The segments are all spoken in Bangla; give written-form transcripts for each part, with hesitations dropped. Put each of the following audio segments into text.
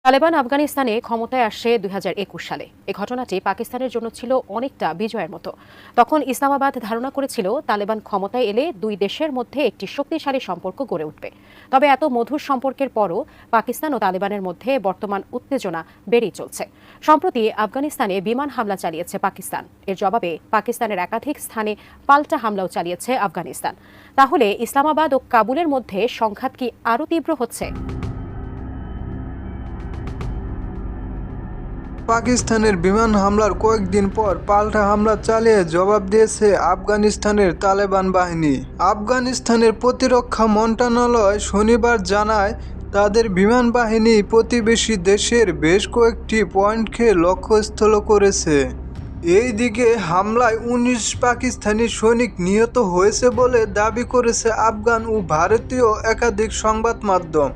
তালেবান আফগানিস্তানে ক্ষমতায় আসে ২০২১ সালে। এই ঘটনাটি পাকিস্তানের জন্য ছিল অনেকটা বিজয়ের মতো। তখন ইসলামাবাদ ধারণা করেছিল তালেবান ক্ষমতায় এলে দুই দেশের মধ্যে একটি শক্তিশালী সম্পর্ক গড়ে উঠবে। তবে এত মধুর সম্পর্কের পরও পাকিস্তান ও তালেবানের মধ্যে বর্তমান উত্তেজনা বেড়েই চলছে। সম্প্রতি আফগানিস্তানে বিমান হামলা চালিয়েছে পাকিস্তান। এর জবাবে পাকিস্তানের একাধিক স্থানে পাল্টা হামলাও চালিয়েছে আফগানিস্তান। তাহলে ইসলামাবাদ ও কাবুলের মধ্যে সংঘাত কি আরও তীব্র হচ্ছে? পাকিস্তানের বিমান হামলার কয়েকদিন পর পাল্টা হামলা চালিয়ে জবাব দিয়েছে আফগানিস্তানের তালেবান বাহিনী। আফগানিস্তানের প্রতিরক্ষা মন্ত্রণালয় শনিবার জানায়, তাদের বিমান বাহিনী প্রতিবেশী দেশের বেশ কয়েকটি পয়েন্টকে লক্ষ্যস্থল করেছে। এই দিকে হামলায় ১৯ পাকিস্তানি সৈনিক নিহত হয়েছে বলে দাবি করেছে আফগান ও ভারতীয় একাধিক সংবাদ মাধ্যম।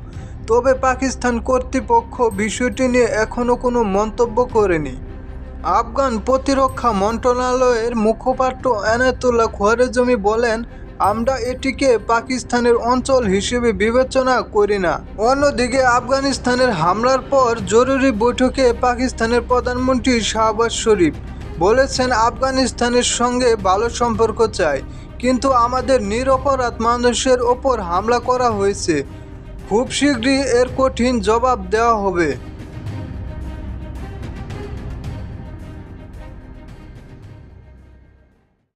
তবে পাকিস্তান কর্তৃপক্ষ বিষয়টি নিয়ে এখনও কোনো মন্তব্য করেনি। আফগান প্রতিরক্ষা মন্ত্রণালয়ের মুখপাত্র এনায়েতুল্লাহ খোয়ারেজমি বলেন, আমরা এটিকে পাকিস্তানের অঞ্চল হিসেবে বিবেচনা করি না। অন্যদিকে আফগানিস্তানের হামলার পর জরুরি বৈঠকে পাকিস্তানের প্রধানমন্ত্রী শাহবাজ শরীফ বলেছেন, আফগানিস্তানের সঙ্গে ভালো সম্পর্ক চাই, কিন্তু আমাদের নিরপরাধ মানুষের ওপর হামলা করা হয়েছে। খুব শীঘ্রই এর কঠিন জবাব দেওয়া হবে।